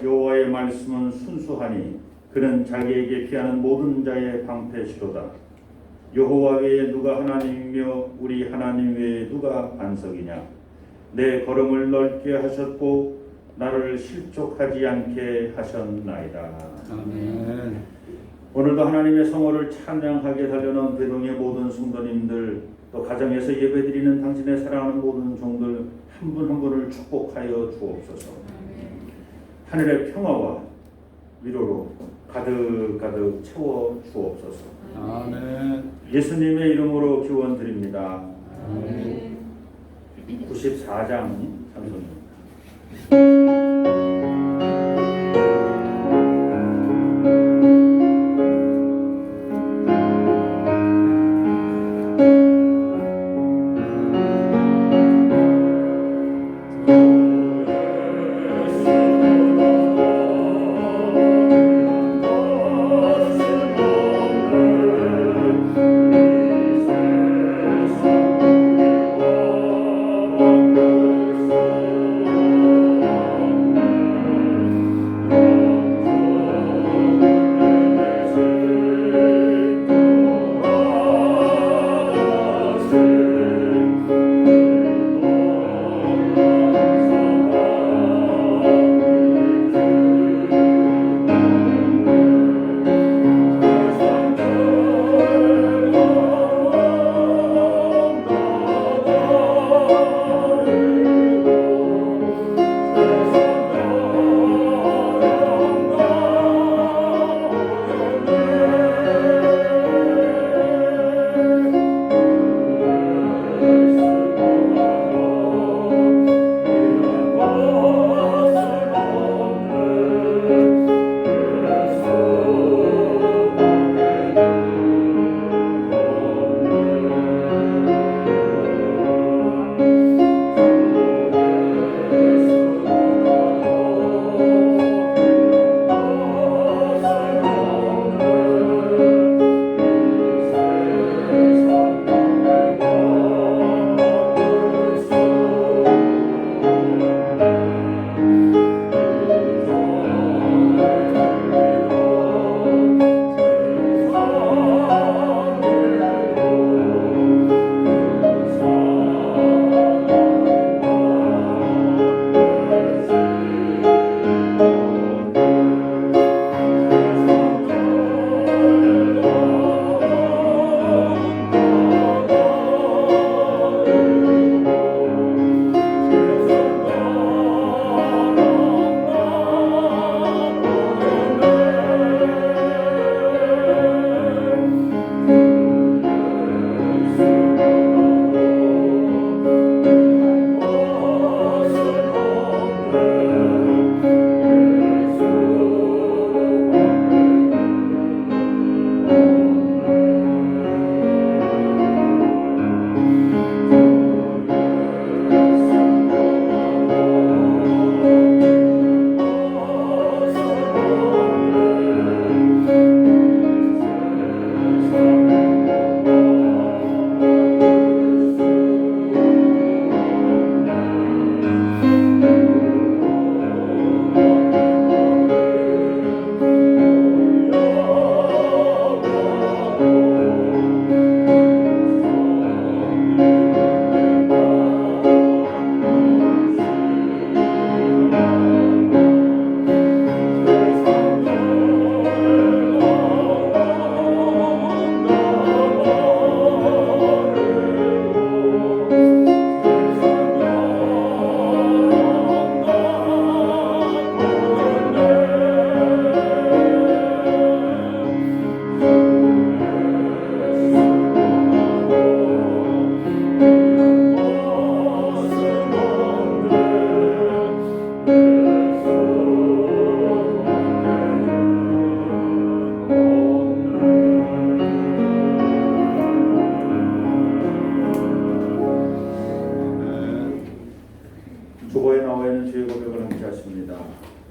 여호와의 말씀은 순수하니 그는 자기에게 피하는 모든 자의 방패시로다. 여호와 외에 누가 하나님이며 우리 하나님 외에 누가 반석이냐. 내 걸음을 넓게 하셨고 나를 실족하지 않게 하셨나이다. 아멘. 오늘도 하나님의 성호를 찬양하게 달려는 대동의 모든 성도님들, 또 가정에서 예배드리는 당신의 사랑하는 모든 종들 한 분 한 분을 축복하여 주옵소서. 하늘의 평화와 위로로 가득가득 채워 주옵소서. 아멘. 예수님의 이름으로 기원드립니다. 아멘. 94장 찬송입니다.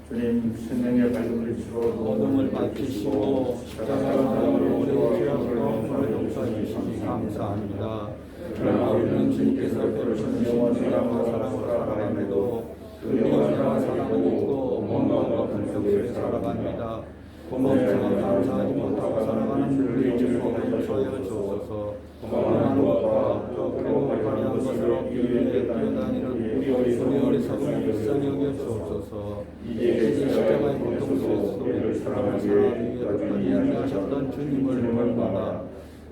주님 생명의 밝음을 주시고 어둠을 밝히시고 십자가로 우리의 죄악을 용서해 주시니 감사합니다. 그러나 우리는 주님께서 베푸신 영원한 사랑으로 살아가는데도 그 영원한 사랑을 잊고 원망과 교회 살아갑니다. 멍청한 감사하지 못하고 살아가는 우리 주님을 용서하여 주옵소서. 고마운 것과 또 행복하리한 것을 얻기 위해 뛰어다니는 우리 어리석은 불쌍히 여겨 주옵소서. 이제 십자가의 고통 속에서도 우리를 사랑하기 위해 하셨던 주님을 얼마나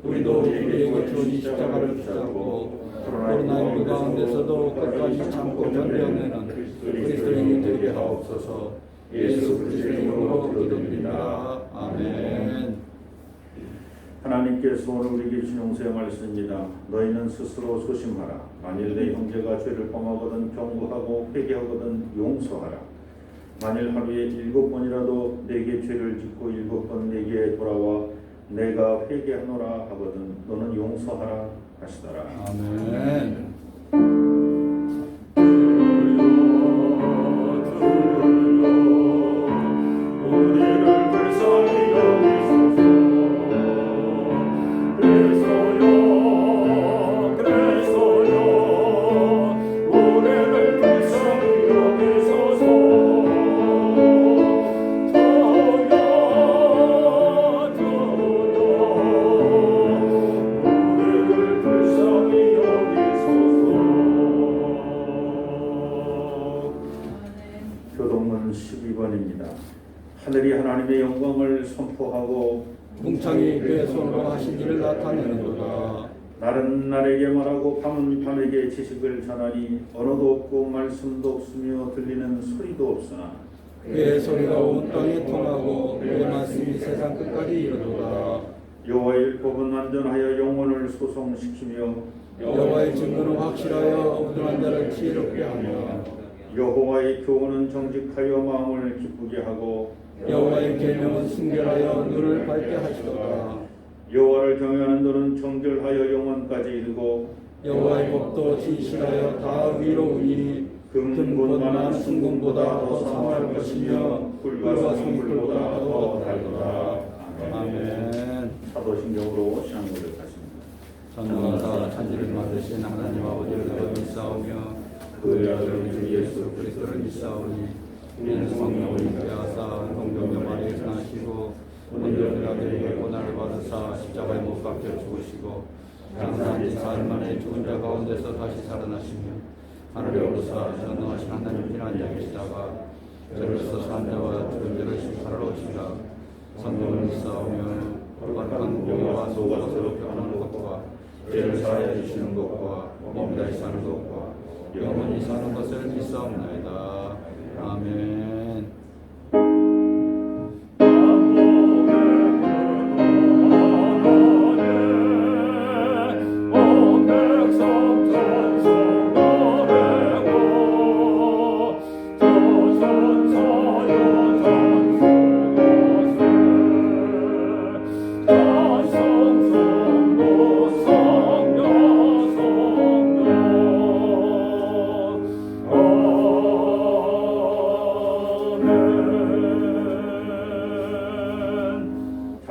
우리도 우리에게 주어진 십자가를 붙잡고 코로나19 가운데서도 끝까지 참고 견뎌내는 그리스도인이 되게 하옵소서. 예수 그리스도의 이름으로 기도드립니다. 아멘. 하나님께서 오늘 우리에게 주신 용서의 말씀입니다. 너희는 스스로 소심하라. 만일 내 형제가 죄를 범하거든 경고하고 회개하거든 용서하라. 만일 하루에 7번이라도 내게 죄를 짓고 7번 내게 돌아와 내가 회개하노라 하거든 너는 용서하라 하시더라. 아멘. 교동문 12번입니다. 하늘이 하나님의 영광을 선포하고 궁창이 그의 손으로 하신 일을 나타내는도다. 날은 날에게 말하고 밤은 밤에게 지식을 전하니 언어도 없고 말씀도 없으며 들리는 소리도 없으나 그의 소리가 온 땅에 통하고 그의 말씀이 세상 끝까지 이르도다. 여호와의 율법은 완전하여 영혼을 소성시키며 여호와의 증거는 확실하여 엉뚱한 자를 지혜롭게 하며 여호와의 교훈은 정직하여 마음을 기쁘게 하고 여호와의 계명은 순결하여 눈을 밝게 하시도다. 여호와를 경외하는 너는 정결하여 영원까지 이르고 여호와의 법도 진실하여 다 위로우니 금보다 순금보다 더 상할 것이며 꿀과 성꿀보다 더 달도다. 아멘. 사도신경으로 신앙고를 하십니다. 전능하사 천지를 만드신 하나님 아버지를 믿사오며 그의 아들 주 예수 그리스도를 믿사오니 이는 성령을 인도하사 동정녀 마리에서 나시고 온전히 아들에게 고난을 받으사 십자가에 못 박혀 죽으시고 장사한 지 사흘 만에 죽은 자 가운데서 다시 살아나시며 하늘에 오르사 전능하신 하나님 편한 자에 계시다가 저로서 산 자와 죽은 자를 심판하러 오시라. 성령을 믿사오며 거룩한 공의와 소가 새롭게 하는 것과 죄를 사하여 주시는 것과 몸이 다시 사는 것과 영원히 사는 것을 믿사옵나이다. 아멘.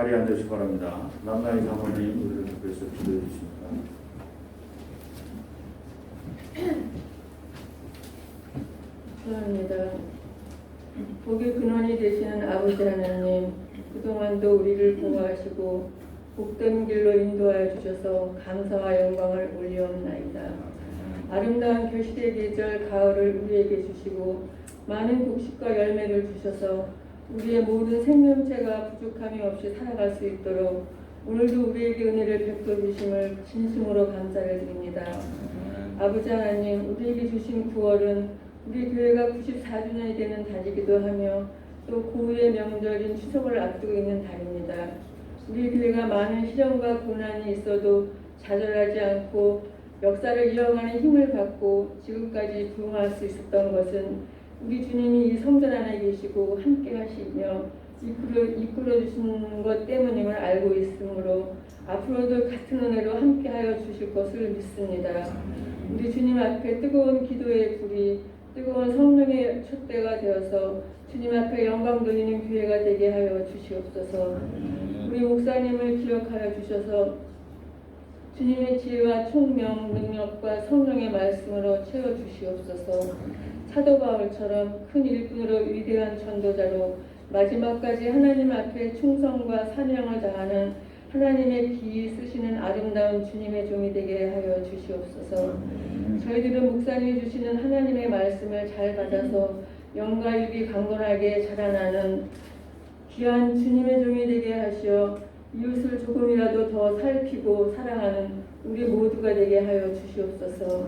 자리에 앉으시기 바랍니다. 남나이 사모님 우리를 위해서 기도해 주십니다. 감사합니다. 복의 근원이 되시는 아버지 하나님, 그동안도 우리를 보호하시고 복된 길로 인도하여 주셔서 감사와 영광을 올리옵나이다. 아름다운 결실의 계절 가을을 우리에게 주시고 많은 곡식과 열매를 주셔서 우리의 모든 생명체가 부족함이 없이 살아갈 수 있도록 오늘도 우리에게 은혜를 베풀어 주심을 진심으로 감사를 드립니다. 아버지 하나님, 우리에게 주신 9월은 우리 교회가 94주년이 되는 달이기도 하며 또 고유의 명절인 추석을 앞두고 있는 달입니다. 우리 교회가 많은 시련과 고난이 있어도 좌절하지 않고 역사를 이어가는 힘을 받고 지금까지 부응할 수 있었던 것은 우리 주님이 이 성전 안에 계시고 함께 하시며 이끌어 주시는 것 때문임을 알고 있으므로 앞으로도 같은 은혜로 함께 하여 주실 것을 믿습니다. 우리 주님 앞에 뜨거운 기도의 불이 뜨거운 성령의 촛대가 되어서 주님 앞에 영광 돌리는 교회가 되게 하여 주시옵소서. 우리 목사님을 기억하여 주셔서 주님의 지혜와 총명, 능력과 성령의 말씀으로 채워주시옵소서. 사도 바울처럼 큰 일꾼으로 위대한 전도자로 마지막까지 하나님 앞에 충성과 사명을 다하는 하나님의 기이 쓰시는 아름다운 주님의 종이 되게 하여 주시옵소서. 저희들은 목사님이 주시는 하나님의 말씀을 잘 받아서 영과 육이 강건하게 자라나는 귀한 주님의 종이 되게 하시어 이웃을 조금이라도 더 살피고 사랑하는 우리 모두가 되게 하여 주시옵소서.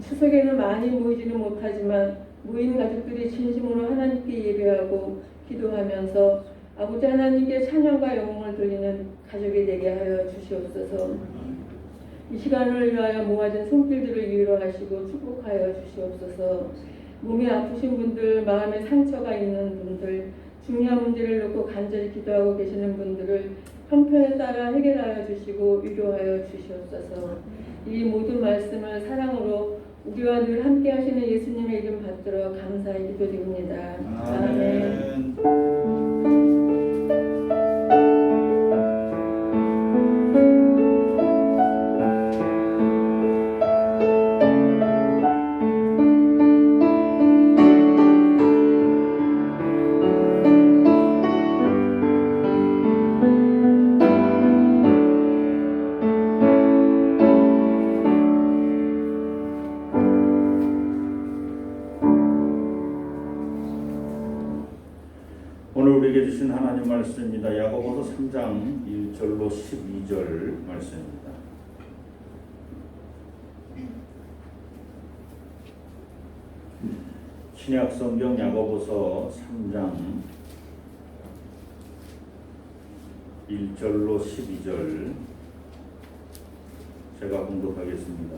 추석에는 많이 모이지는 못하지만 모인 가족들이 진심으로 하나님께 예배하고 기도하면서 아버지 하나님께 찬양과 영광을 돌리는 가족이 되게 하여 주시옵소서. 이 시간을 위하여 모아진 손길들을 위로하시고 축복하여 주시옵소서. 몸이 아프신 분들, 마음에 상처가 있는 분들, 중요한 문제를 놓고 간절히 기도하고 계시는 분들을 형편에 따라 해결하여 주시고 위로하여 주시옵소서. 이 모든 말씀을 사랑으로 우리와 늘 함께 하시는 예수님의 이름 받들어 감사히 기도드립니다. 아멘. 오늘 우리에게 주신 하나님 말씀입니다. 야고보서 3장 1절로 12절 말씀입니다. 신약 성경 야고보서 3장 1절로 12절 제가 공독하겠습니다.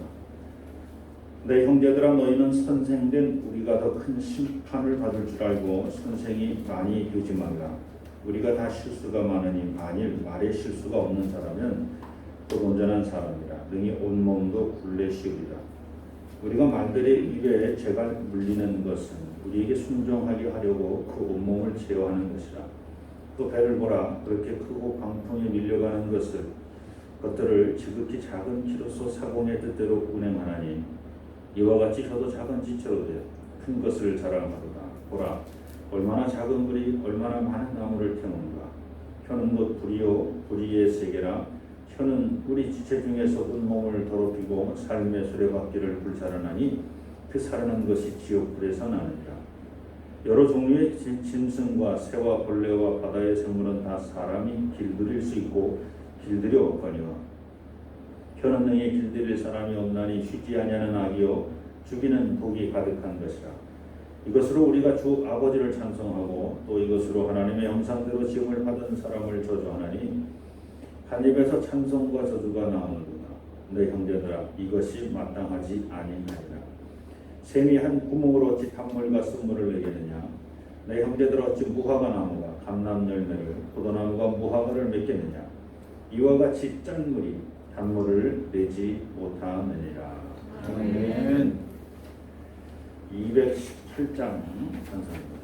내 형제들아 너희는 선생된 우리가 더 큰 심판을 받을 줄 알고 선생이 많이 되지 말라. 우리가 다 실수가 많으니 만일 말에 실수가 없는 사람은 또 온전한 사람이라. 능히 온몸도 굴레시우리라. 우리가 만들의 입에 죄가 물리는 것은 우리에게 순종하게 하려고 그 온몸을 제어하는 것이라. 또 배를 보라. 그렇게 크고 광풍에 밀려가는 것들을 지극히 작은 키로서 사공의 뜻대로 운행하나니 이와 같이 혀도 작은 지체로 되어 큰 것을 자랑하도다. 보라, 얼마나 작은 불이 얼마나 많은 나무를 태우는가. 혀는 곧 불이요 불의의 세계라. 혀는 우리 지체 중에서 온몸을 더럽히고 삶의 수레바퀴를 불살하나니 그 살아난 것이 지옥불에서 나느니라. 여러 종류의 짐승과 새와 벌레와 바다의 생물은 다 사람이 길들일 수 있고 길들여 없거니와 혀는 능히 길들일 사람이 없나니 쉬지 아니하는 악이요 죽이는 독이 가득한 것이라. 이것으로 우리가 주 아버지를 찬송하고 또 이것으로 하나님의 형상대로 지음을 받은 사람을 저주하나니 한 입에서 찬송과 저주가 나오는구나. 내 형제들아 이것이 마땅하지 아니하니라. 샘이 한 구멍으로 어찌 탄물과 쓴물을 내겠느냐. 내 형제들 어찌 무화과 나무가 감람 열매를 포도나무가 무화과를 맺겠느냐. 이와 같이 짠 물이 단물을 내지 못하느니라. 아멘. 218장 찬송입니다.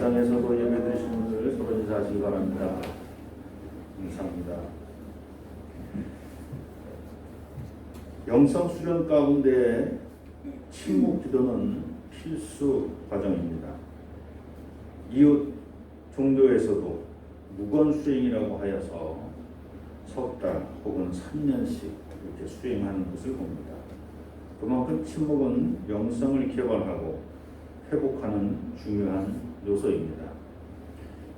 가정에서도 예배드리시는 분들 서로 인사하시기 바랍니다. 감사합니다. 영성 수련 가운데 침묵 기도는 필수 과정입니다. 이웃 종교에서도 무건 수행이라고 하여서 석 달 혹은 3년씩 이렇게 수행하는 것을 봅니다. 그만큼 침묵은 영성을 개발하고 회복하는 중요한 요소입니다.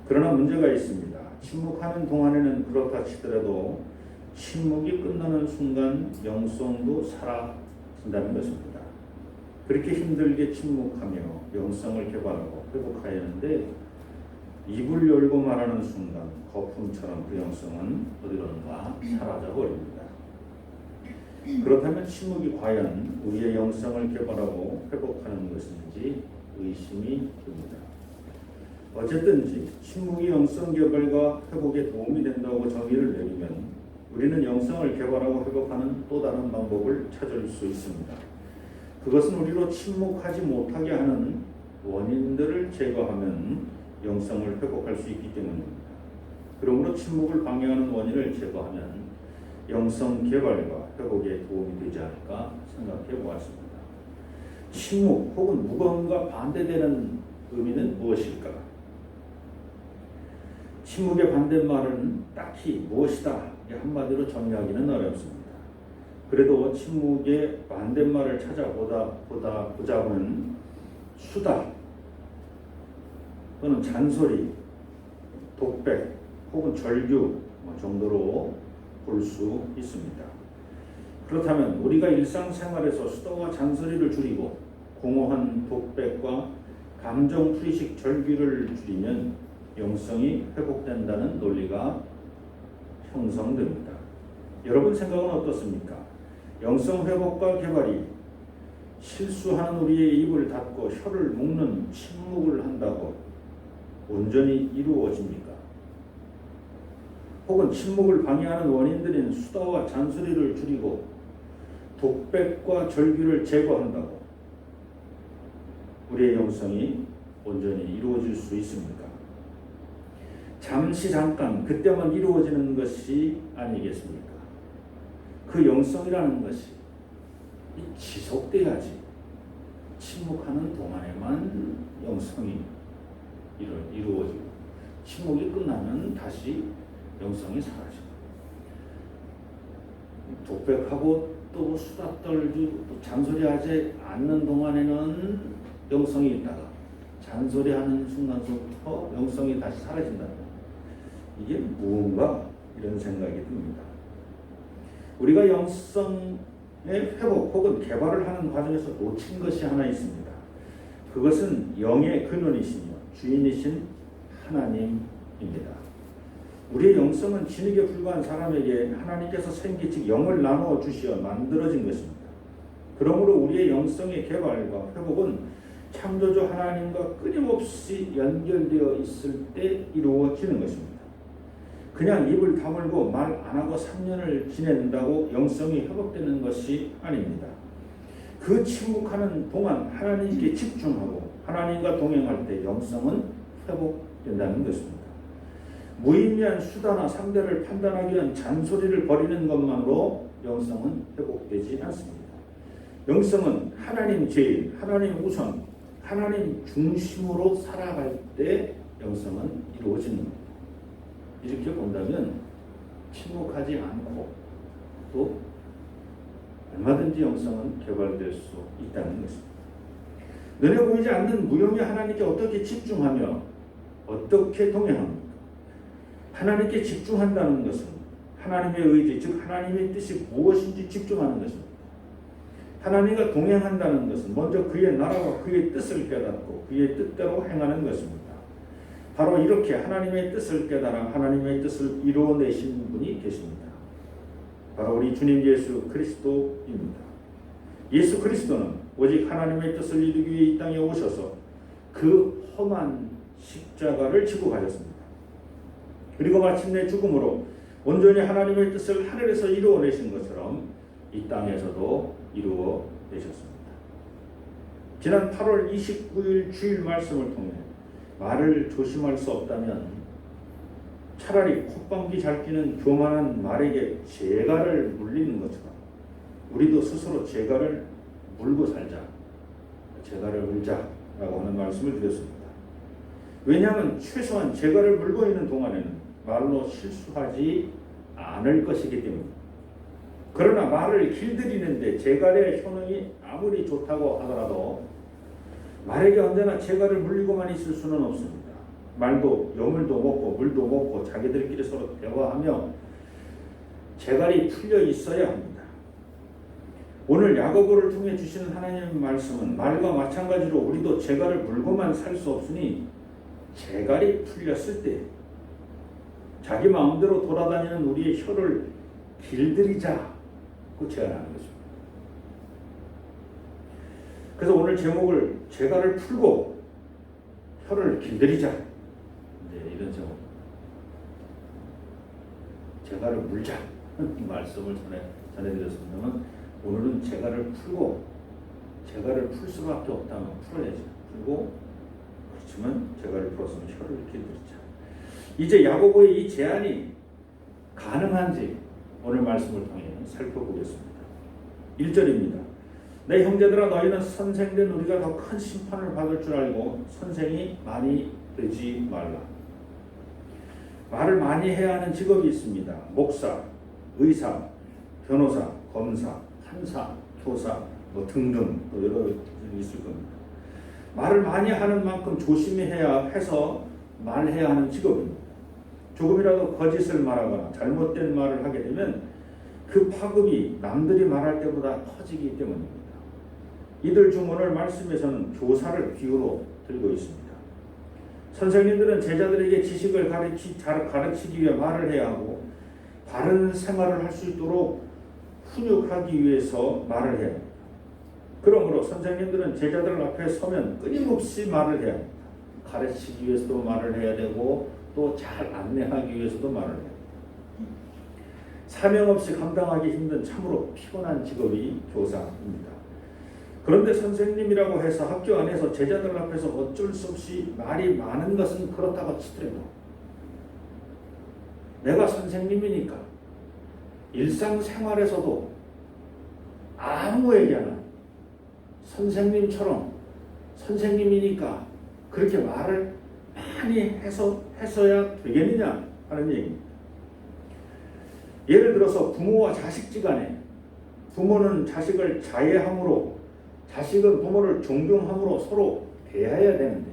그러나 문제가 있습니다. 침묵하는 동안에는 그렇다 치더라도 침묵이 끝나는 순간 영성도 사라진다는 것입니다. 그렇게 힘들게 침묵하며 영성을 개발하고 회복해야 하는데 입을 열고 말하는 순간 거품처럼 그 영성은 어디론가 사라져 버립니다. 그렇다면 침묵이 과연 우리의 영성을 개발하고 회복하는 것인지 의심이 듭니다. 어쨌든지 침묵이 영성 개발과 회복에 도움이 된다고 정의를 내리면 우리는 영성을 개발하고 회복하는 또 다른 방법을 찾을 수 있습니다. 그것은 우리로 침묵하지 못하게 하는 원인들을 제거하면 영성을 회복할 수 있기 때문입니다. 그러므로 침묵을 방해하는 원인을 제거하면 영성 개발과 회복에 도움이 되지 않을까 생각해 보았습니다. 침묵 혹은 무건과 반대되는 의미는 무엇일까? 침묵의 반대말은 딱히 무엇이다 한마디로 정의하기는 어렵습니다. 그래도 침묵의 반대말을 찾아보자면 수다 또는 잔소리, 독백 혹은 절규 정도로 볼 수 있습니다. 그렇다면 우리가 일상생활에서 수다와 잔소리를 줄이고 공허한 독백과 감정풀이식 절규를 줄이면 영성이 회복된다는 논리가 형성됩니다. 여러분 생각은 어떻습니까? 영성 회복과 개발이 실수하는 우리의 입을 닫고 혀를 묶는 침묵을 한다고 온전히 이루어집니까? 혹은 침묵을 방해하는 원인들인 수다와 잔소리를 줄이고 독백과 절규를 제거한다고 우리의 영성이 온전히 이루어질 수 있습니까? 잠시 잠깐 그때만 이루어지는 것이 아니겠습니까? 그 영성이라는 것이 지속돼야지 침묵하는 동안에만 영성이 이루어지고 침묵이 끝나면 다시 영성이 사라지고 독백하고 또 수다 떨고 또 잔소리하지 않는 동안에는 영성이 있다가 잔소리하는 순간부터 영성이 다시 사라진다. 이게 무언가 이런 생각이 듭니다. 우리가 영성의 회복 혹은 개발을 하는 과정에서 놓친 것이 하나 있습니다. 그것은 영의 근원이시며 주인이신 하나님입니다. 우리의 영성은 진흙에 불과한 사람에게 하나님께서 생기 즉 영을 나누어 주시어 만들어진 것입니다. 그러므로 우리의 영성의 개발과 회복은 창조주 하나님과 끊임없이 연결되어 있을 때 이루어지는 것입니다. 그냥 입을 다물고 말 안 하고 3년을 지낸다고 영성이 회복되는 것이 아닙니다. 그 침묵하는 동안 하나님께 집중하고 하나님과 동행할 때 영성은 회복된다는 것입니다. 무의미한 수다나 상대를 판단하기 위한 잔소리를 벌이는 것만으로 영성은 회복되지 않습니다. 영성은 하나님 제일, 하나님 우선, 하나님 중심으로 살아갈 때 영성은 이루어지는 겁니다. 이렇게 본다면 침묵하지 않고 또 얼마든지 영성은 개발될 수 있다는 것입니다. 눈에 보이지 않는 무형의 하나님께 어떻게 집중하며 어떻게 동행합니까? 하나님께 집중한다는 것은 하나님의 의지, 즉 하나님의 뜻이 무엇인지 집중하는 것입니다. 하나님과 동행한다는 것은 먼저 그의 나라와 그의 뜻을 깨닫고 그의 뜻대로 행하는 것입니다. 바로 이렇게 하나님의 뜻을 깨달아 하나님의 뜻을 이루어내신 분이 계십니다. 바로 우리 주님 예수 그리스도입니다. 예수 그리스도는 오직 하나님의 뜻을 이루기 위해 이 땅에 오셔서 그 험한 십자가를 지고 가셨습니다. 그리고 마침내 죽음으로 온전히 하나님의 뜻을 하늘에서 이루어내신 것처럼 이 땅에서도 이루어내셨습니다. 지난 8월 29일 주일 말씀을 통해 말을 조심할 수 없다면 차라리 콧방귀 잘 끼는 교만한 말에게 재갈을 물리는 것처럼 우리도 스스로 재갈을 물고 살자. 재갈을 물자라고 하는 말씀을 드렸습니다. 왜냐하면 최소한 재갈을 물고 있는 동안에는 말로 실수하지 않을 것이기 때문입니다. 그러나 말을 길들이는데 재갈의 효능이 아무리 좋다고 하더라도 말에게 언제나 재갈을 물리고만 있을 수는 없습니다. 말도 여물도 먹고 물도 먹고 자기들끼리 서로 대화하며 재갈이 풀려 있어야 합니다. 오늘 야고보를 통해 주시는 하나님의 말씀은 말과 마찬가지로 우리도 재갈을 물고만 살 수 없으니 재갈이 풀렸을 때 자기 마음대로 돌아다니는 우리의 혀를 길들이자고 제안하는 것입니다. 그래서 오늘 제목을 재갈을 풀고 혀를 길들이자, 이제 이런 제목. 재갈을 물자 말씀을 전해드렸습니다만 오늘은 재갈을 풀고 재갈을 풀 수밖에 없다면 풀어야죠. 풀고 그렇지만 재갈을 풀었으면 혀를 길들이자. 이제 야고보의 이 제안이 가능한지 오늘 말씀을 통해 살펴보겠습니다. 1절입니다. 내 형제들아 너희는 선생된 우리가 더 큰 심판을 받을 줄 알고 선생이 많이 되지 말라. 말을 많이 해야 하는 직업이 있습니다. 목사, 의사, 변호사, 검사, 판사, 교사 등등 또 여러 가지 있을 겁니다. 말을 많이 하는 만큼 조심히 해야 해서 말해야 하는 직업입니다. 조금이라도 거짓을 말하거나 잘못된 말을 하게 되면 그 파급이 남들이 말할 때보다 커지기 때문입니다. 이들 중 오늘 말씀에서는 교사를 비유로 들고 있습니다. 선생님들은 제자들에게 지식을 가르치기 위해 말을 해야 하고 바른 생활을 할 수 있도록 훈육하기 위해서 말을 해야 합니다. 그러므로 선생님들은 제자들 앞에 서면 끊임없이 말을 해야 합니다. 가르치기 위해서도 말을 해야 되고 또 잘 안내하기 위해서도 말을 해야 합니다. 사명 없이 감당하기 힘든 참으로 피곤한 직업이 교사입니다. 그런데 선생님이라고 해서 학교 안에서 제자들 앞에서 어쩔 수 없이 말이 많은 것은 그렇다고 치더라도 내가 선생님이니까 일상생활에서도 아무에게나 선생님처럼 선생님이니까 그렇게 말을 많이 했어야 되겠느냐 하는 얘기입니다. 예를 들어서 부모와 자식지간에 부모는 자식을 자애함으로 자식은 부모를 존경함으로 서로 대해야 되는데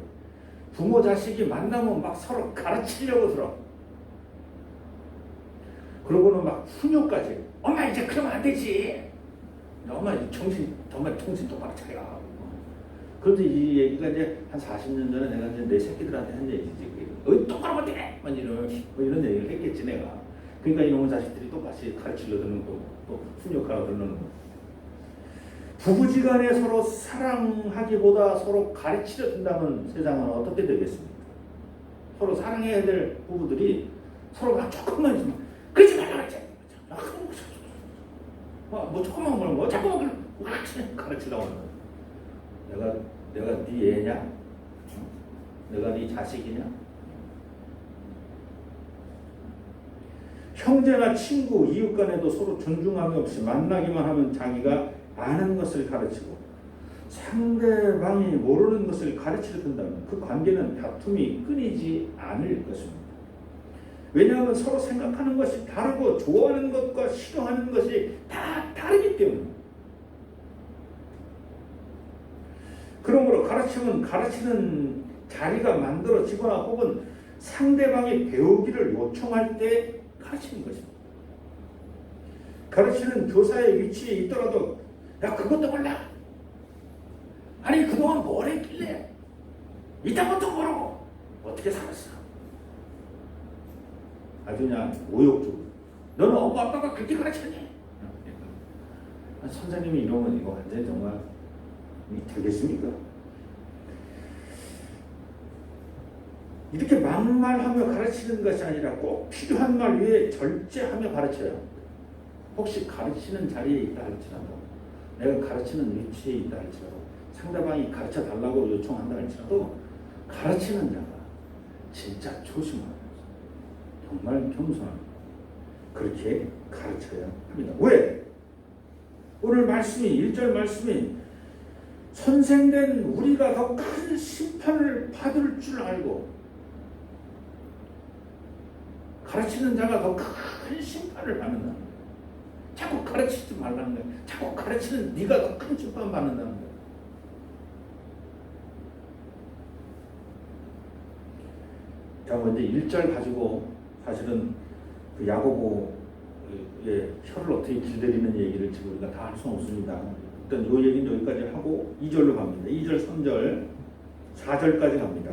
부모 자식이 만나면 막 서로 가르치려고 들어. 그러고는 막 훈육까지. 엄마 이제 그러면 안 되지. 엄마 정신 똑바로 차려. 그런데 이 얘기가 이제 한 40년 전에 내가 이제 내 새끼들한테 한 얘기지. 똑바로 못해. 이런 얘기를 했겠지 내가. 그러니까 이놈의 자식들이 똑같이 가르치려 드는 거고 또 훈육하려 드는 거고. 부부지간에 서로 사랑하기보다 서로 가르치려 든다면 세상은 어떻게 되겠습니까? 서로 사랑해야 될 부부들이 서로 막 조금만 있으면 그러지 말라 그랬지. 뭐 조금만 보면 뭐 자꾸만 가르치려고 하는 거야. 내가 네 애냐? 내가 네 자식이냐? 형제나 친구, 이웃 간에도 서로 존중함이 없이 만나기만 하면 자기가 아는 것을 가르치고 상대방이 모르는 것을 가르치려 든다면 그 관계는 다툼이 끊이지 않을 것입니다. 왜냐하면 서로 생각하는 것이 다르고 좋아하는 것과 싫어하는 것이 다 다르기 때문입니다. 그러므로 가르침은 가르치는 자리가 만들어지거나 혹은 상대방이 배우기를 요청할 때 가르치는 것입니다. 가르치는 교사의 위치에 있더라도 야 그것도 몰라. 아니 그동안 뭘 했길래 이딴 것도 모르고 어떻게 살았어. 아주 그냥 모욕적으로. 너는 엄마 아빠가 그렇게 가르쳤니? 선생님이 이러면 이거 완전히 정말 되겠습니까? 이렇게 막말하며 가르치는 것이 아니라 꼭 필요한 말 위에 절제하며 가르쳐야 합니다. 혹시 가르치는 자리에 있다 할지라도 내가 가르치는 위치에 있다 할지라도 상대방이 가르쳐 달라고 요청한다 할지라도 가르치는 자가 진짜 조심하는 정말 겸손한 그렇게 가르쳐야 합니다. 왜? 오늘 말씀이 1절 말씀이 선생된 우리가 더 큰 심판을 받을 줄 알고 가르치는 자가 더 큰 심판을 받는다. 자꾸 가르치지 말라는 거야. 자꾸 가르치는 네가 더 큰 심판 받는다는 거야. 자, 먼저 1절 가지고 사실은 그 야고보의 혀를 어떻게 길들이는 얘기를 지금 우리가 다 할 수는 없습니다. 일단 이 얘기는 여기까지 하고 2절로 갑니다. 2절, 3절, 4절까지 갑니다.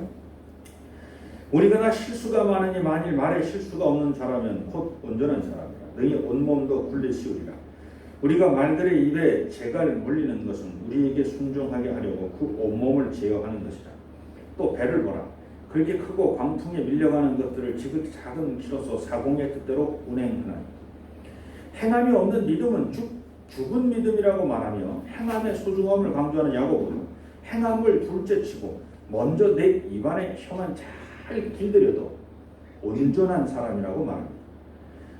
우리가 다 실수가 많으니 만일 말에 실수가 없는 자라면 곧 온전한 사람이라. 너희 온몸도 굴리시우리라. 우리가 말들의 입에 재갈 물리는 것은 우리에게 순종하게 하려고 그 온몸을 제어하는 것이라. 또 배를 보라. 그렇게 크고 광풍에 밀려가는 것들을 지극히 작은 키로서 사공의 뜻대로 운행하나니. 행함이 없는 믿음은 죽은 믿음이라고 말하며 행함의 소중함을 강조하는 야고보는 행함을 둘째치고 먼저 내 입안에 혀만 잘 길들여도 온전한 사람이라고 말합니다.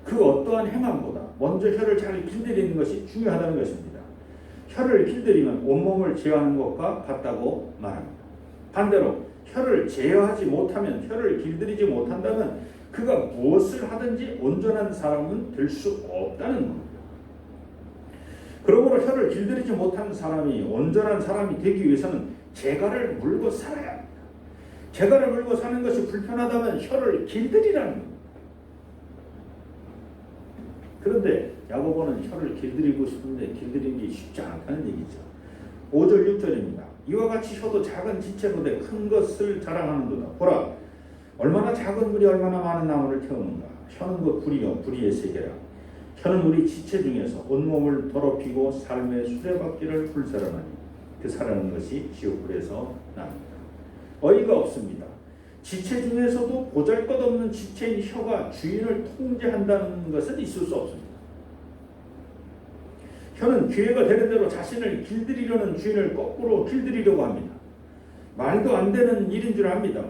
그 어떠한 행함보다 먼저 혀를 잘 길들이는 것이 중요하다는 것입니다. 혀를 길들이면 온몸을 제어하는 것과 같다고 말합니다. 반대로 혀를 제어하지 못하면, 혀를 길들이지 못한다면 그가 무엇을 하든지 온전한 사람은 될 수 없다는 겁니다. 그러므로 혀를 길들이지 못한 사람이 온전한 사람이 되기 위해서는 재갈을 물고 살아야 합니다. 재갈을 물고 사는 것이 불편하다면 혀를 길들이라는 겁니다. 그런데 야고보는 혀를 길들이고 싶은데 길들이는 게 쉽지 않다는 얘기죠. 5절 6절입니다. 이와 같이 혀도 작은 지체로되 큰 것을 자랑하는도다. 보라, 얼마나 작은 불이 얼마나 많은 나무를 태우는가. 혀는 곧 불이요 불의의 세계라. 혀는 우리 지체 중에서 온몸을 더럽히고 삶의 수레바퀴를 불살하나니 그 살아는 것이 지옥불에서 납니다. 어이가 없습니다. 지체 중에서도 보잘것없는 지체인 혀가 주인을 통제한다는 것은 있을 수 없습니다. 혀는 기회가 되는 대로 자신을 길들이려는 주인을 거꾸로 길들이려고 합니다. 말도 안 되는 일인 줄 압니다.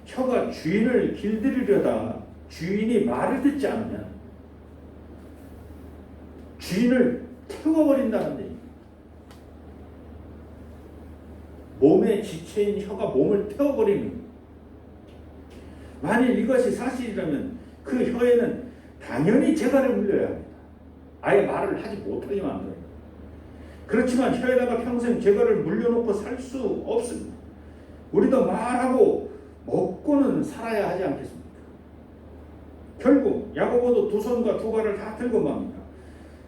혀가 주인을 길들이려다 주인이 말을 듣지 않으면 주인을 태워버린다는 얘기입니다. 몸의 지체인 혀가 몸을 태워버리는 겁니다. 만일 이것이 사실이라면 그 혀에는 당연히 재갈을 물려야 합니다. 아예 말을 하지 못하게 만들어요. 그렇지만 혀에다가 평생 재갈을 물려놓고 살 수 없습니다. 우리도 말하고 먹고는 살아야 하지 않겠습니까? 결국 야고보도 두 손과 두 발을 다 들고 맙니다.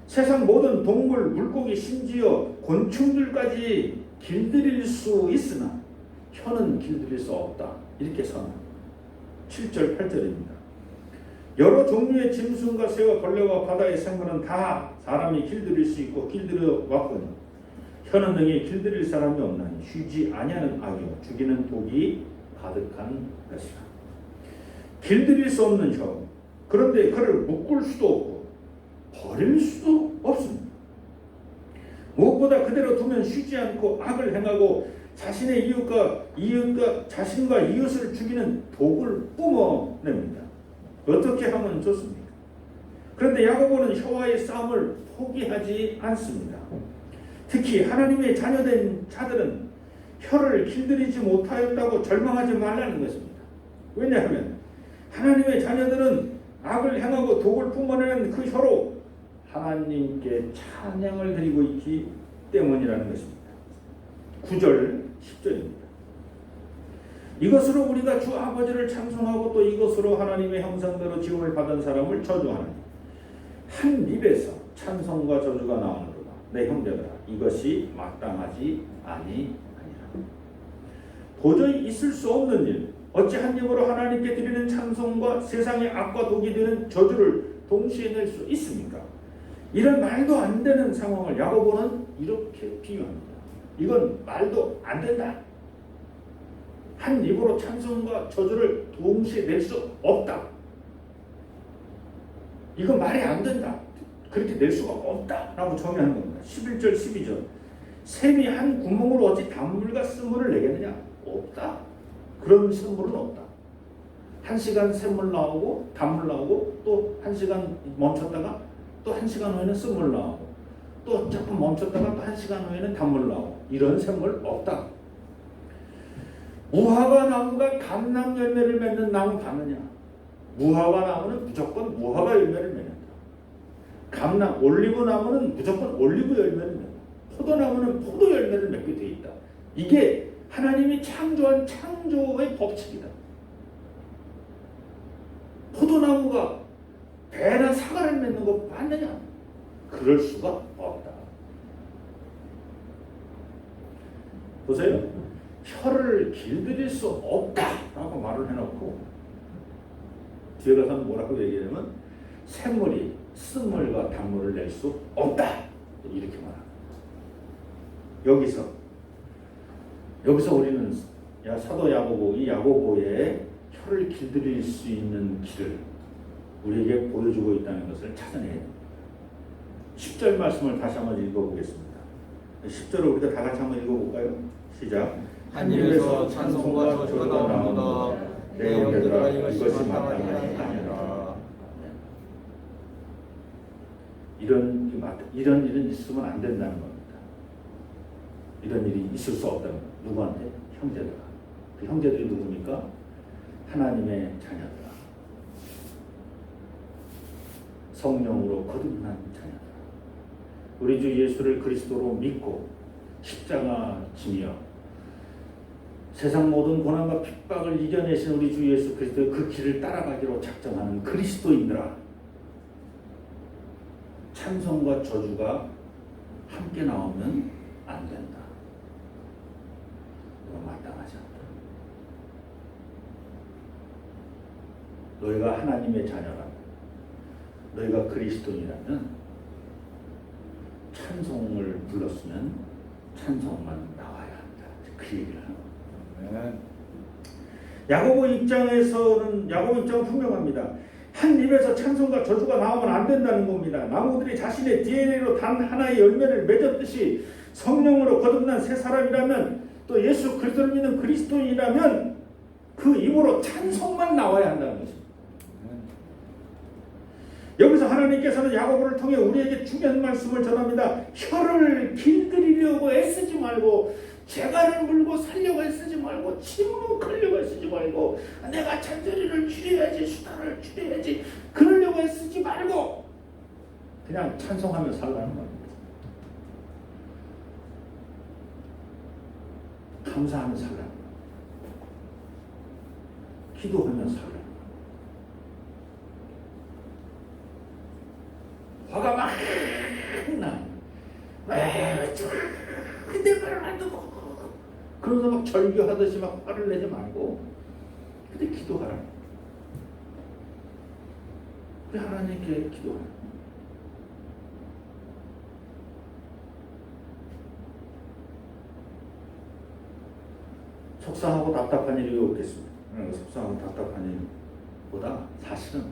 세상 모든 동물, 물고기, 심지어 곤충들까지 길들일 수 있으나 혀는 길들일 수 없다. 이렇게 선언합니다. 7절, 8절입니다. 여러 종류의 짐승과 새와 벌레와 바다의 생물은 다 사람이 길들일 수 있고 길들여 왔거니 혀는 등에 길들일 사람이 없나니 쉬지 아니하는 악이요 죽이는 독이 가득한 것이라. 길들일 수 없는 혀. 그런데 그를 묶을 수도 없고 버릴 수도 없습니다. 무엇보다 그대로 두면 쉬지 않고 악을 행하고 자신의 이웃과 자신과 이웃을 죽이는 독을 뿜어냅니다. 어떻게 하면 좋습니까? 그런데 야고보는 혀와의 싸움을 포기하지 않습니다. 특히 하나님의 자녀된 자들은 혀를 길들이지 못하였다고 절망하지 말라는 것입니다. 왜냐하면 하나님의 자녀들은 악을 행하고 독을 뿜어내는 그 혀로 하나님께 찬양을 드리고 있기 때문이라는 것입니다. 9절 10절입니다. 이것으로 우리가 주 아버지를 찬송하고 또 이것으로 하나님의 형상대로 지음을 받은 사람을 저주하나니 한 입에서 찬송과 저주가 나오는도다. 내 형제들아 이것이 마땅하지 아니하니라. 도저히 있을 수 없는 일, 어찌 한 입으로 하나님께 드리는 찬송과 세상의 악과 독이 되는 저주를 동시에 낼 수 있습니까? 이런 말도 안 되는 상황을 야고보는 이렇게 비유합니다. 이건 말도 안 된다. 한 입으로 찬송과 저주를 동시에 낼 수 없다. 이건 말이 안 된다. 그렇게 낼 수가 없다. 라고 정의하는 겁니다. 11절 12절 샘이 한 구멍으로 어찌 단물과 쓴물을 내겠느냐? 없다. 그런 샘물은 없다. 1시간 샘물 나오고 단물 나오고 또 1시간 멈췄다가 또 1시간 후에는 쓴물 나오고 또 조금 멈췄다가 또 1시간 후에는 단물 나오고 이런 샘물 없다. 무화과 나무가 감람 열매를 맺는 나무 봤느냐? 무화과 나무는 무조건 무화과 열매를 맺는다. 감람 올리브 나무는 무조건 올리브 열매를 맺는다. 포도나무는 포도 열매를 맺게 돼 있다. 이게 하나님이 창조한 창조의 법칙이다. 포도나무가 배나 사과를 맺는 거 봤느냐? 그럴 수가 없다. 보세요. 혀를 길들일 수 없다라고 말을 해놓고 뒤에 가서는 뭐라고 얘기하냐면 샘물이 쓴물과 단물을 낼 수 없다. 이렇게 말합니다. 여기서 우리는 사도 야고보, 이 야고보의 혀를 길들일 수 있는 길을 우리에게 보여주고 있다는 것을 찾아내야 됩니다. 10절 말씀을 다시 한번 읽어보겠습니다. 10절을 우리가 다 같이 한번 읽어볼까요? 시작. 한 입에서 찬송과 저주가 나오는도다. 내 형제들아 이것이 마땅하니 아니라. 이런 일은 있으면 안 된다는 겁니다. 이런 일이 있을 수 없다는 겁니다. 누구한테? 형제들아. 그 형제들이 누굽니까? 하나님의 자녀들아. 성령으로 거듭난 자녀들아. 우리 주 예수를 그리스도로 믿고 십자가 지며 세상 모든 고난과 핍박을 이겨내신 우리 주 예수 그리스도의 그 길을 따라가기로 작정하는 그리스도인들아. 찬송과 저주가 함께 나오면 안 된다. 이건 마땅하지 않다. 너희가 하나님의 자녀라면, 너희가 그리스도인이라면 찬송을 불렀으면 찬송만 나와야 한다. 그 얘기를 하는 겁니다. 야고보 입장은 분명합니다. 한 입에서 찬송과 저주가 나오면 안 된다는 겁니다. 나무들이 자신의 DNA로 단 하나의 열매를 맺었듯이 성령으로 거듭난 새 사람이라면 또 예수 그리스도를 믿는 그리스도인이라면 그 입으로 찬송만 나와야 한다는 것입니다. 여기서 하나님께서는 야고보를 통해 우리에게 중요한 말씀을 전합니다. 혀를 길들이려고 애쓰지 말고, 재갈을 물고 살려고 애쓰지 말고, 침묵하려고 애쓰지 말고, 내가 잔소리를 줄여야지, 수다를 줄여야지, 그러려고 애쓰지 말고 그냥 찬송하며 살라는 겁니다. 감사하며 살라는 겁니다. 기도하며 살라는 겁니다. 화가 막 나. 내 말을 안 듣고. 그러면서 막 절규하듯이 막 화를 내지 말고, 근데 기도하라. 우리 하나님께 기도하라. 속상하고 답답한 일이 없겠습니다. 속상하고 답답한 일보다 사실은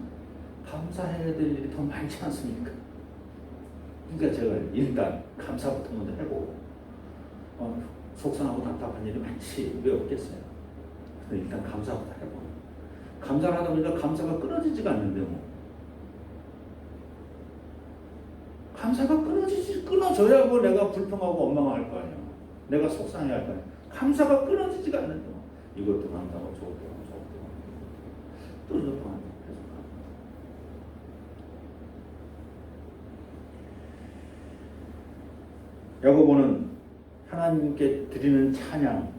감사해야 될 일이 더 많지 않습니까? 그러니까 제가 일단 감사부터 먼저 해보고, 속상하고 답답한 일이 많지 왜 없겠어요? 일단 감사부터 해보고, 감사를 하다 보니까 감사가 끊어지지가 않는데 뭐. 감사가 끊어져야 뭐 내가 불평하고 원망할 거 아니야. 내가 속상해 할 거 아니야. 감사가 끊어지지가 않는데 뭐. 이것도 한다고 저것도 하고 또 저것도 한다고 계속 하고. 야고보는 하나님께 드리는 찬양,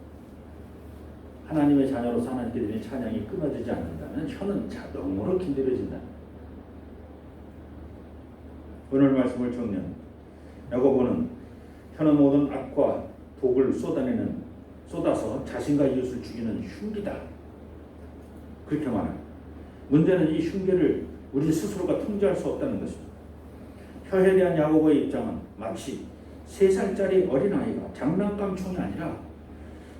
하나님의 자녀로서 하나님께 드리는 찬양이 끊어지지 않는다면 혀는 자동으로 길들여진다. 오늘 말씀을 정리합니다. 야고보는 혀는 모든 악과 독을 쏟아서 자신과 이웃을 죽이는 흉기다. 그렇게 말합니다. 문제는 이 흉기를 우리 스스로가 통제할 수 없다는 것입니다. 혀에 대한 야고보의 입장은 마치 3살짜리 어린아이가 장난감총이 아니라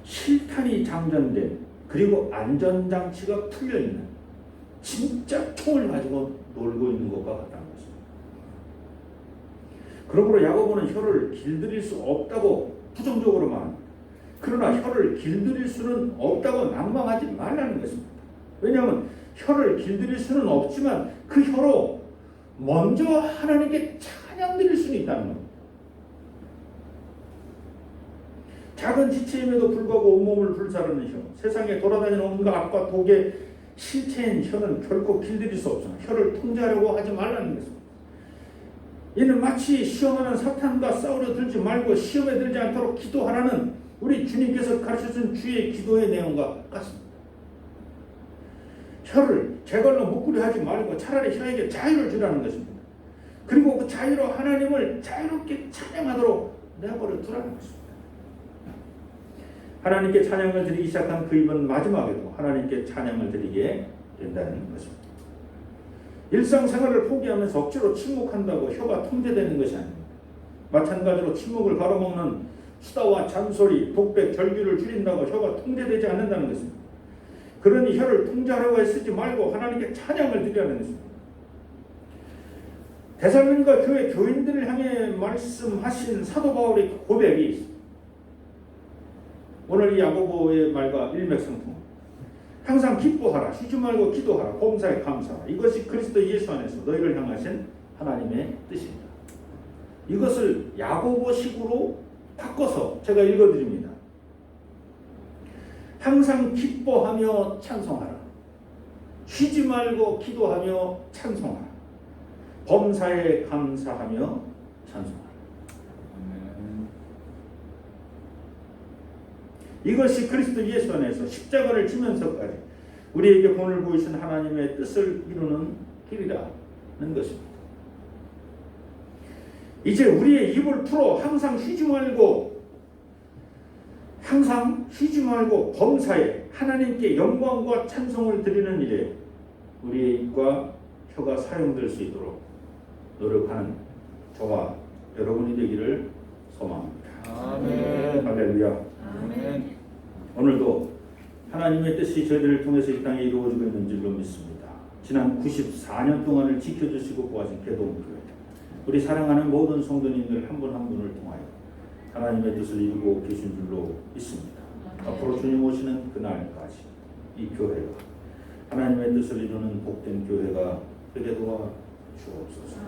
실탄이 장전된, 그리고 안전장치가 풀려있는 진짜 총을 가지고 놀고 있는 것과 같다는 것입니다. 그러므로 야고보는 혀를 길들일 수 없다고 부정적으로 말합니다. 그러나 혀를 길들일 수는 없다고 난망하지 말라는 것입니다. 왜냐하면 혀를 길들일 수는 없지만 그 혀로 먼저 하나님께 찬양 드릴 수는 있다는 겁니다. 작은 지체임에도 불구하고 온몸을 불사르는 혀, 세상에 돌아다니는 온갖 악과 독의 실체인 혀는 결코 길들일 수 없으나 혀를 통제하려고 하지 말라는 것입니다. 이는 마치 시험하는 사탄과 싸우려 들지 말고 시험에 들지 않도록 기도하라는 우리 주님께서 가르쳐준 주의 기도의 내용과 같습니다. 혀를 제걸로 묶으려 하지 말고 차라리 혀에게 자유를 주라는 것입니다. 그리고 그 자유로 하나님을 자유롭게 찬양하도록 내버려 두라는 것입니다. 하나님께 찬양을 드리기 시작한 그 입은 마지막에도 하나님께 찬양을 드리게 된다는 것입니다. 일상생활을 포기하면서 억지로 침묵한다고 혀가 통제되는 것이 아닙니다. 마찬가지로 침묵을 가로막는 수다와 잔소리, 독백, 절규를 줄인다고 혀가 통제되지 않는다는 것입니다. 그러니 혀를 통제하려고 애쓰지 말고 하나님께 찬양을 드리라는 것입니다. 데살로니가 교회 교인들을 향해 말씀하신 사도 바울의 고백이 있습니다. 오늘 이 야고보의 말과 일맥상통. 항상 기뻐하라, 쉬지 말고 기도하라, 범사에 감사하라. 이것이 그리스도 예수 안에서 너희를 향하신 하나님의 뜻입니다. 이것을 야고보식으로 바꿔서 제가 읽어드립니다. 항상 기뻐하며 찬송하라. 쉬지 말고 기도하며 찬송하라. 범사에 감사하며 찬송하라. 이것이 그리스도 예수 안에서 십자가를 지면서까지 우리에게 본을 보이신 하나님의 뜻을 이루는 길이라는 것입니다. 이제 우리의 입을 풀어 항상 쉬지 말고 범사에 하나님께 영광과 찬송을 드리는 일에 우리의 입과 혀가 사용될 수 있도록 노력하는 저와 여러분이 되기를 소망합니다. 아멘. 할렐루야. 아멘. 오늘도 하나님의 뜻이 저희들을 통해서 이 땅에 이루어지고 있는 줄로 믿습니다. 지난 94년 동안을 지켜주시고 보아진 개동교회, 우리 사랑하는 모든 성도님들 한 분 한 분을 통하여 하나님의 뜻을 이루고 계신 줄로 믿습니다. 앞으로 주님 오시는 그날까지 이 교회가 하나님의 뜻을 이루는 복된 교회가 되게 도와주옵소서.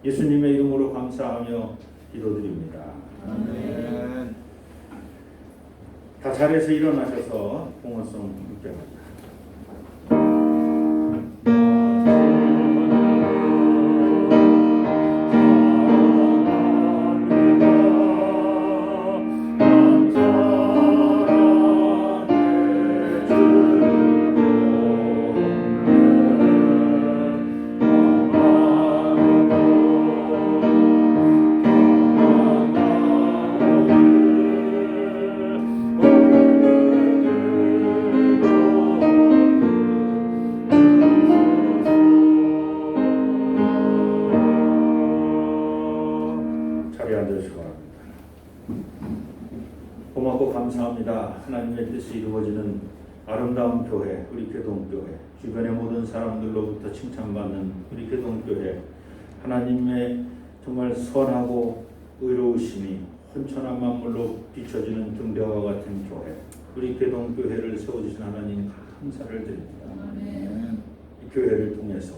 예수님의 이름으로 감사하며 기도드립니다. 아멘. 다 자리에서 일어나셔서 봉헌송 함께 합니다. 고맙고 감사합니다. 하나님의 뜻이 이루어지는 아름다운 교회, 우리 개동교회, 주변의 모든 사람들로부터 칭찬받는 우리 개동교회, 하나님의 정말 선하고 의로우심이 혼천한 만물로 비춰지는 등대와 같은 교회, 우리 개동교회를 세워주신 하나님 감사를 드립니다. 이 교회를 통해서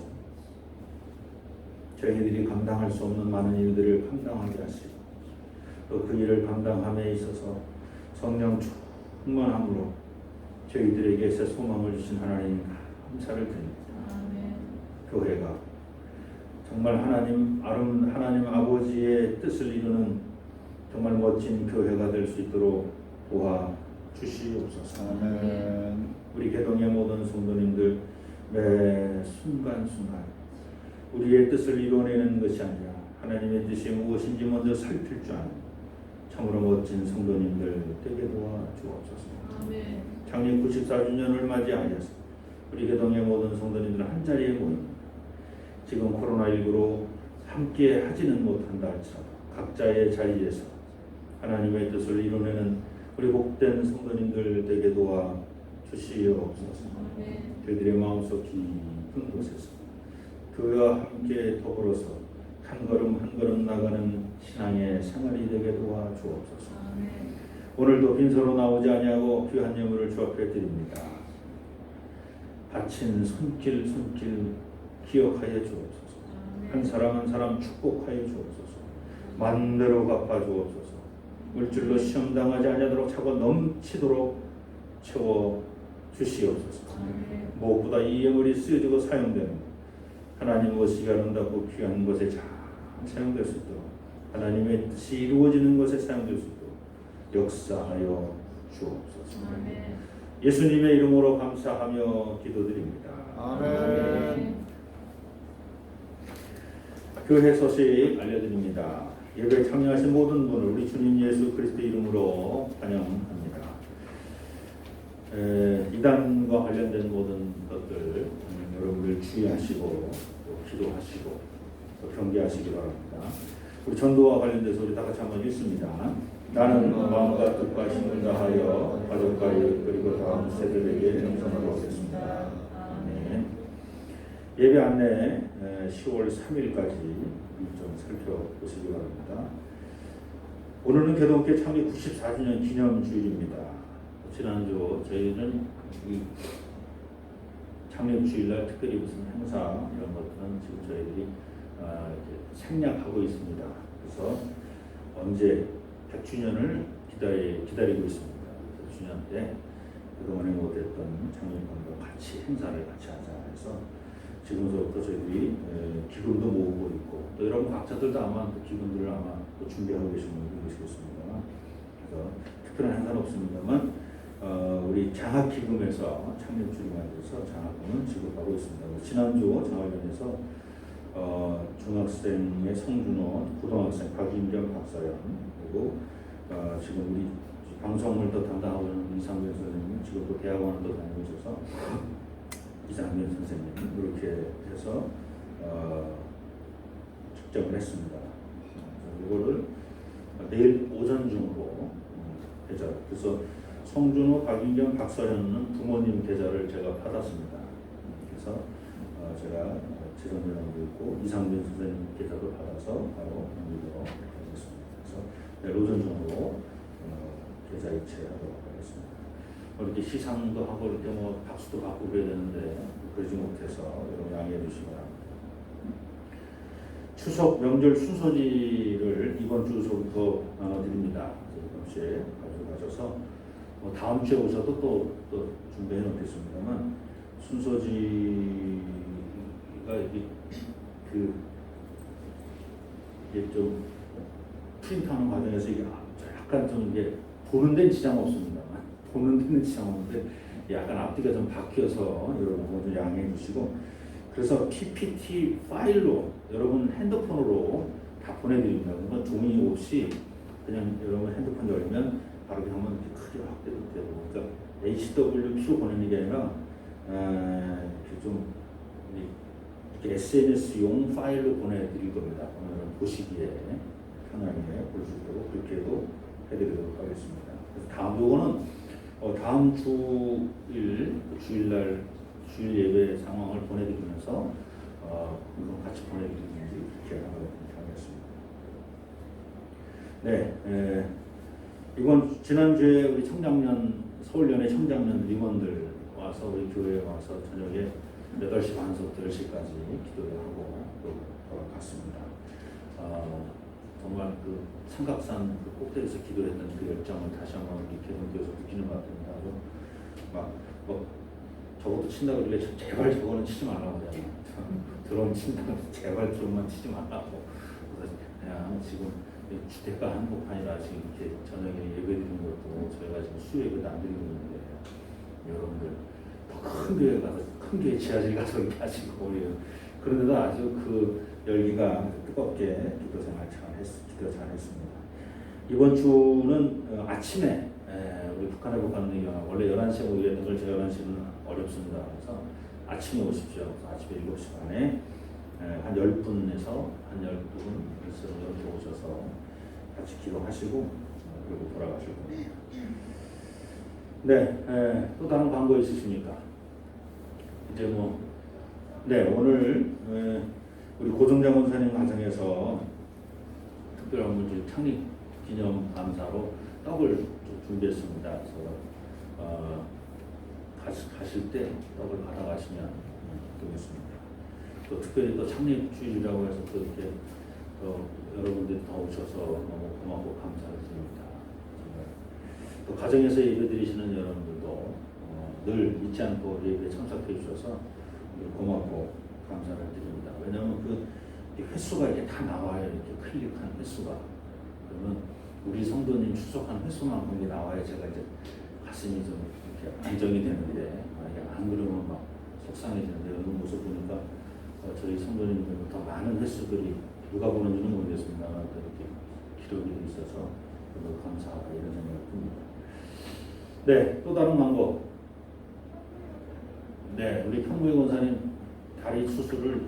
저희들이 감당할 수 없는 많은 일들을 감당하게 하시고 또 그 일을 감당함에 있어서 성령 충만함으로 저희들에게 새 소망을 주신 하나님 감사를 드립니다. 교회가 정말 하나님 아버지의 뜻을 이루는 정말 멋진 교회가 될 수 있도록 도와주시옵소서. 우리 개동의 모든 성도님들 매 순간순간 우리의 뜻을 이루어내는 것이 아니라 하나님의 뜻이 무엇인지 먼저 살필 줄 아는 참으로 멋진 성도님들 되게 도와주옵소서. 창립 94주년을 맞이하여서 우리 개동의 모든 성도님들 한자리에 모입니다. 지금 코로나19로 함께 하지는 못한다 할지라도 각자의 자리에서 하나님의 뜻을 이루내는 우리 복된 성도님들 되게 도와주시옵소서. 저희들의 마음속 깊은 곳에서 교회와 함께 더불어서 한 걸음 한 걸음 나가는 신앙의 생활이 되게 도와주옵소서. 오늘도 빈서로 나오지 아니하고 귀한 예물을 주 앞에 드립니다. 바친 손길 기억하여 주옵소서. 한 사람 한 사람 축복하여 주옵소서. 만대로 갚아 주옵소서. 물질로 시험 당하지 아니하도록 차고 넘치도록 채워 주시옵소서. 무엇보다 이 예물이 쓰여지고 사용되는 하나님 것이 아름답고 귀한 것에 잘 사용될 수 있도록 하나님의 뜻이 이루어지는 것에 사용될 수 있도록 역사하여 주옵소서. 예수님의 이름으로 감사하며 기도드립니다. 아멘. 교회 소식 알려드립니다. 예배에 참여하신 모든 분을 우리 주님 예수 그리스도 이름으로 환영합니다. 이단과 관련된 모든 것들 여러분들 주의하시고 또 기도하시고 또 경계하시기 바랍니다. 우리 전도와 관련돼서 우리 다 같이 한번 읽습니다. 나는 마음과 뜻과 힘을 다하여 가족과 그리고 다음 세대에게 명성을 얻겠습니다. 네. 예배 안내 10월 3일까지 좀 살펴보시기 바랍니다. 오늘은 개동교회 창립 94주년 기념주일입니다. 지난주 저희는 이 창립주일날 특별히 무슨 행사 이런 것들은 지금 저희들이 생략하고 있습니다. 그래서 언제 100주년을 기다리고 있습니다. 100주년 때 그동안에 못했던 창립관과 같이 행사를 같이 하자 해서 지금부터 저희들이 기금도 모으고 있고 또 여러분 각자들도 아마 그 기금들을 아마 또 준비하고 계신 분들이 계시겠습니다. 그래서 특별한 행사는 없습니다만 우리 장학기금에서 창립주를 만들어서 장학금을 지급하고 있습니다. 지난주 장학연에서 중학생의 성준호, 고등학생 박인경 박사연 그리고 지금 우리 방송을 또 담당하고 있는 이상균 선생님 지금 또 대학원을 또 다니고 있어서 이상균 선생님 이렇게 해서 측정을 했습니다. 이거를 내일 오전 중으로 계좌 그래서 성준호, 박인경, 박서현은 부모님 계좌를 제가 받았습니다. 그래서 제가 지선이라고 있고 이상균 선생님 계좌도 받아서 바로 넘기도록 하겠습니다. 그래서 내일 오전 중으로 계좌 이체하도록 하겠습니다. 이렇게 시상도 하고 이렇게 뭐 박수도 받고 그래야 되는데 그러지 못해서 여러분 양해해 주시기 바랍니다. 추석 명절 순서지를 이번 주부터 나눠드립니다. 이번 주에 가져가셔서 다음 주에 오셔도 또 준비해 놓겠습니다만 순서지가 이게 좀 프린트하는 과정에서 이게 약간 좀 이게 보는 데는 지장 없습니다만 보는 데는 지장 없는데 약간 앞뒤가 좀 바뀌어서 여러분 모두 양해해 주시고 그래서 PPT 파일로 여러분 핸드폰으로 다 보내드립니다. 그러면 종이 없이 그냥 여러분 핸드폰 열면 바로 그냥 한번 이렇게 크게 확대도 되고 그러니까 HWP로 보내는 게 아니라 좀 이렇게 SNS용 파일로 보내드릴 겁니다. 오늘은 보시기에 편하게 볼 수 있도록 그렇게도 해드리도록 하겠습니다. 그래서 다음 요거는 다음 주일날 주일 예배 상황을 보내드리면서 같이 보내드리는지 그렇게 하겠습니다. 네, 이번 지난주에 우리 청장년 서울연의 청장년 임원들 와서 우리 교회에 와서 저녁에 8시 반부터 10시까지 기도를 하고 또 돌아갔습니다. 정말 그 삼각산 그 꼭대기에서 기도했던 그 열정을 다시 한번 이렇게 느끼는 것 같습니다. 저것도 친다 그러길래 제발 저거는 치지 말라고 하잖아요. 드론 친다고 제발 드론만 치지 말라고. 그래서 그냥 지금 주택가 한복판이라 지금 이렇게 저녁에 예배드리는 것도 저희가 지금 수예배도 안 드리고 있는데 여러분들 더 큰 교회 가서 큰 교회 지하실 가서 이렇게 하시고 그런데도 아주 그 열기가 뜨겁게 기도 잘했습니다. 이번 주는 아침에 우리 북한의 복합능력 원래 11시에 오기로 했던 걸 제가 11시는 어렵습니다. 그래서 아침에 오십시오. 그래서 아침에 7시 반에 한 10분에서 한 12분 이렇게 오셔서 같이 기도하시고 그리고 돌아가실 겁니다. 네, 또 다른 광고 있으십니까? 이제 오늘 우리 고정장 원사님 가정에서 특별한 문제 창립 기념 감사로 떡을 준비했습니다. 그래서 가실 때 떡을 받아가시면 좋겠습니다. 또 특별히 또 창립주일이라고 해서 또 이렇게 여러분들이 더 오셔서 너무 고맙고 감사를 드립니다. 또 가정에서 예배드리시는 여러분들도 늘 잊지 않고 예배에 참석해 주셔서 고맙고 감사를 드립니다. 왜냐하면 그 횟수가 이렇게 다 나와요. 이렇게 클릭한 횟수가. 그러면 우리 성도님 추석한 횟수만큼 게 나와야 제가 이제 가슴이 좀 이렇게 안정이 되는데 안 그러면 막 속상해지는데 이런 모습 보니까 저희 성도님들 더 많은 횟수들이 누가 보는지는 모르겠습니다만 이렇게 기록이 있어서 너무 감사하다 이런 생각을 듭니다. 네, 또 다른 방법. 네, 우리 평무희 권사님 다리 수술을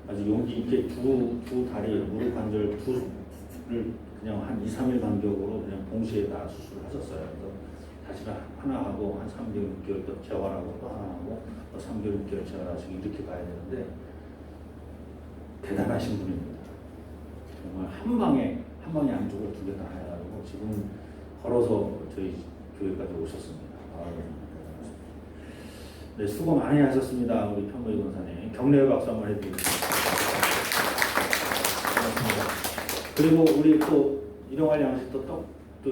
아주 용기 있게 두 다리 무릎 관절 두를 그냥 한 2-3일 간격으로 그냥 동시에 다 수술을 하셨어요. 그래서 다시 하나 하고 한 3개월, 6개월 또 재활하고 또 하나 하고 또 3개월, 6개월 재활하시고 이렇게 가야 되는데 대단하신 분입니다. 정말 한 방에 안쪽을 두 개 다 해가지고 지금 걸어서 저희 교회까지 오셨습니다. 네, 수고 많이 하셨습니다. 우리 평무희 권사님. 격려의 박수 한번 해드리겠습니다. 그리고 우리 또 일용할 양식 또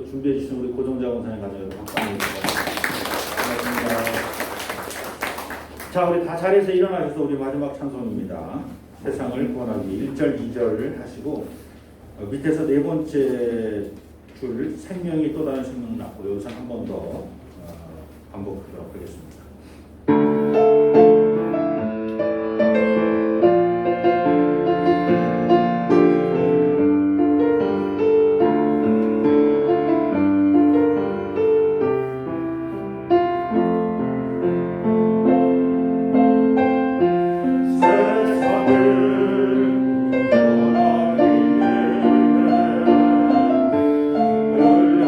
준비해 주신 우리 고정자 권사님 가져요. 감사합니다. 자, 우리 다 자리에서 일어나셔서 우리 마지막 찬송입니다. 세상을 구원하기 1절, 2절을 하시고 밑에서 네 번째 줄 생명이 또 다른 생명 낳고 여기서 한 번 더 반복하도록 하겠습니다.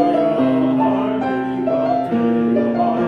올려야 할 우리가 되어가며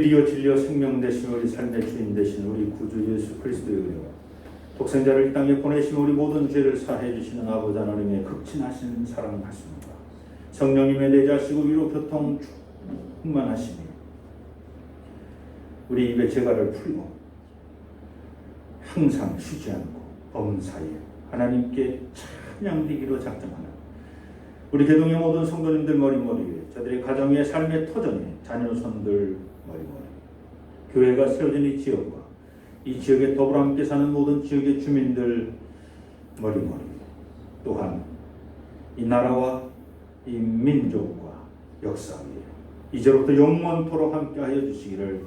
길이요 진리요 생명 되신 우리 삶의 주인 되신 우리 구주 예수 그리스도의 은혜와 독생자를 이 땅에 보내신 우리 모든 죄를 사해 주시는 아버지 하나님의 극진하신 사랑 말씀과 성령님의 내자시고 위로 교통 충만하시니 우리 입의 죄가를 풀고 항상 쉬지 않고 범사에 하나님께 찬양되기로 작정하는 우리 개동의 모든 성도님들 머리머리에 저들의 가정의 삶의 터전에 자녀손들 머리머리 교회가 세워진 이 지역과 이 지역에 더불어 함께 사는 모든 지역의 주민들 머리머리 또한 이 나라와 이 민족과 역사 위에 이제부터 영원토록 함께하여 주시기를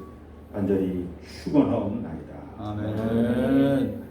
간절히 축원하옵나이다. 아멘.